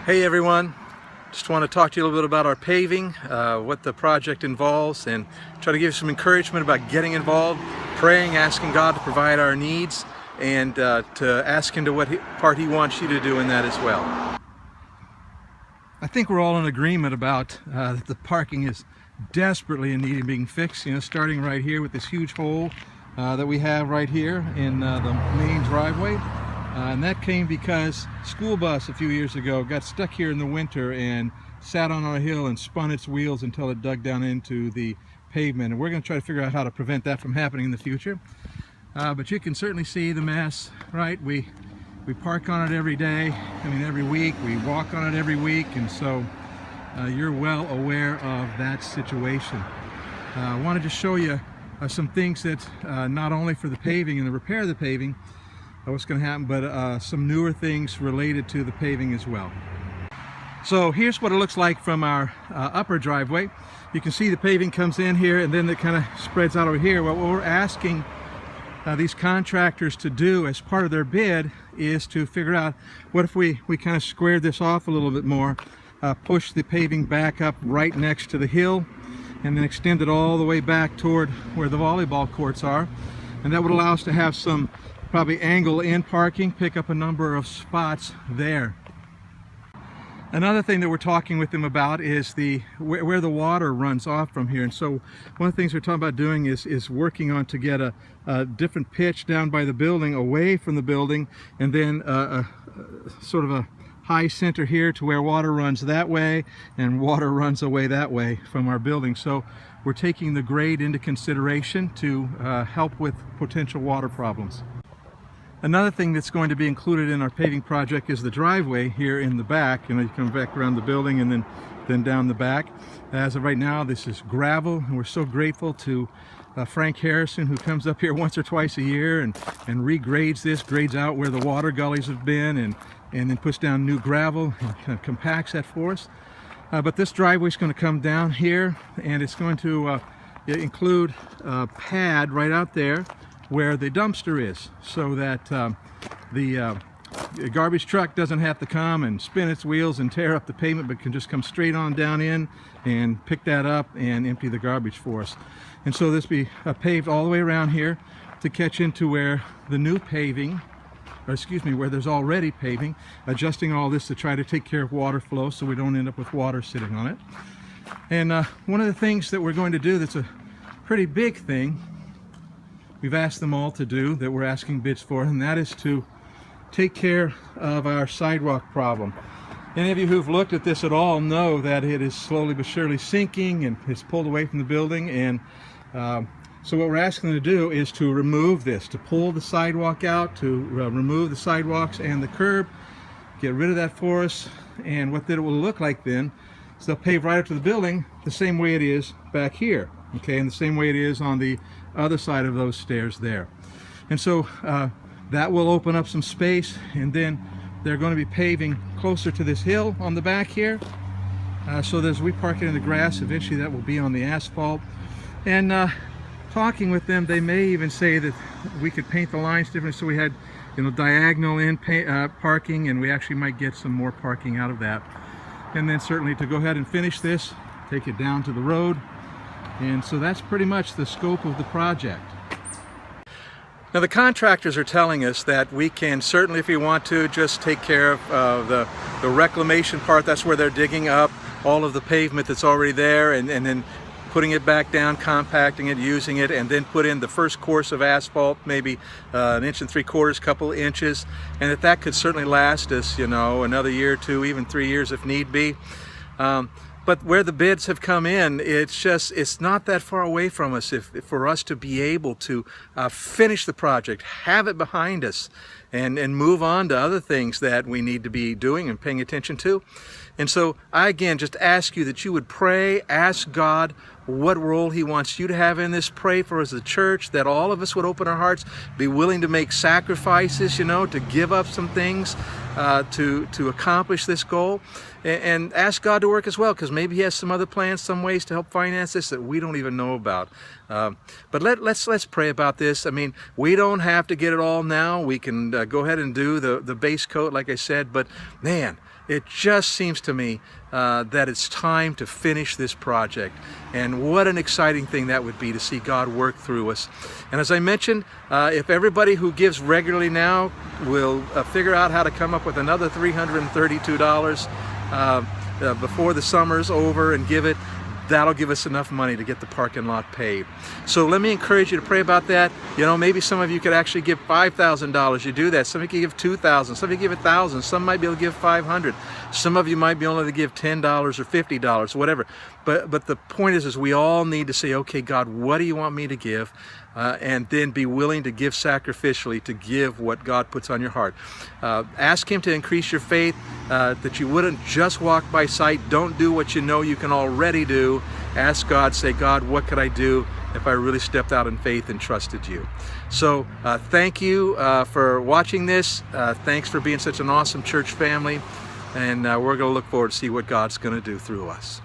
Hey everyone, just want to talk to you a little bit about our paving, what the project involves, and try to give you some encouragement about getting involved, praying, asking God to provide our needs, and to ask Him to what part He wants you to do in that as well. I think we're all in agreement about that the parking is desperately in need of being fixed, starting right here with this huge hole that we have right here in the main driveway. And that came because a school bus a few years ago got stuck here in the winter and sat on our hill and spun its wheels until it dug down into the pavement. And we're going to try to figure out how to prevent that from happening in the future. But you can certainly see the mess, right? We park on it every day, every week. We walk on it every week, and so you're well aware of that situation. I wanted to show you some things that not only for the paving and the repair of the paving, what's going to happen, but some newer things related to the paving as well. So here's what it looks like from our upper driveway. You can see the paving comes in here and then it kind of spreads out over here. What we're asking these contractors to do as part of their bid is to figure out what if we kind of squared this off a little bit more, push the paving back up right next to the hill, and then extend it all the way back toward where the volleyball courts are. And that would allow us to have some probably angle in parking, pick up a number of spots there. Another thing that we're talking with them about is where the water runs off from here. And so one of the things we're talking about doing is working on to get a different pitch down by the building, away from the building, and then sort of a high center here to where water runs that way and water runs away that way from our building. So we're taking the grade into consideration to help with potential water problems. Another thing that's going to be included in our paving project is the driveway here in the back. You come back around the building and then down the back. As of right now, this is gravel, and we're so grateful to Frank Harrison, who comes up here once or twice a year and regrades this, grades out where the water gullies have been, and then puts down new gravel and kind of compacts that for us. But this driveway is going to come down here, and it's going to include a pad right out there where the dumpster is, so that the garbage truck doesn't have to come and spin its wheels and tear up the pavement, but can just come straight on down in and pick that up and empty the garbage for us. And so this will be paved all the way around here to catch into where the new paving, or excuse me, where there's already paving, adjusting all this to try to take care of water flow so we don't end up with water sitting on it. And one of the things that we're going to do that's a pretty big thing, we've asked them all to do, that we're asking bids for, and that is to take care of our sidewalk problem. Any of you who've looked at this at all know that it is slowly but surely sinking and it's pulled away from the building. And so what we're asking them to do is to remove this, to pull the sidewalk out, to remove the sidewalks and the curb, get rid of that for us. And what that will look like then is they'll pave right up to the building the same way it is back here, okay, and the same way it is on the other side of those stairs there. And so that will open up some space, and then they're going to be paving closer to this hill on the back here, so that as we park it in the grass, eventually that will be on the asphalt. And talking with them, they may even say that we could paint the lines differently, so we had diagonal in parking, and we actually might get some more parking out of that. And then certainly to go ahead and finish this, take it down to the road. And so that's pretty much the scope of the project. Now the contractors are telling us that we can certainly, if we want to, just take care of the reclamation part. That's where they're digging up all of the pavement that's already there and then putting it back down, compacting it, using it, and then put in the first course of asphalt, maybe 1 3/4 inches, couple inches, and that could certainly last us, another year or two, even 3 years if need be. But where the bids have come in, it's not that far away from us for us to be able to finish the project, have it behind us, and move on to other things that we need to be doing and paying attention to. And so I again just ask you that you would pray, ask God what role He wants you to have in this. Pray for us as a church, that all of us would open our hearts, be willing to make sacrifices, to give up some things, to accomplish this goal, and ask God to work as well, because maybe He has some other plans, some ways to help finance this that we don't even know about. But let's pray about this. I mean, we don't have to get it all now. We can go ahead and do the base coat, like I said. But man, it just seems to me that it's time to finish this project. And what an exciting thing that would be, to see God work through us. And as I mentioned, if everybody who gives regularly now will figure out how to come up with another $332 before the summer's over and give it, that'll give us enough money to get the parking lot paved. So let me encourage you to pray about that. You know, maybe some of you could actually give $5,000. You do that. Some of you could give $2,000. Some of you give $1,000. Some might be able to give $500. Some of you might be able to give $10 or $50, whatever. But the point is we all need to say, okay, God, what do you want me to give? And then be willing to give sacrificially, to give what God puts on your heart. Ask Him to increase your faith, that you wouldn't just walk by sight. Don't do what you know you can already do. Ask God, say, God, what could I do if I really stepped out in faith and trusted you? So thank you for watching this. Thanks for being such an awesome church family. And we're going to look forward to see what God's going to do through us.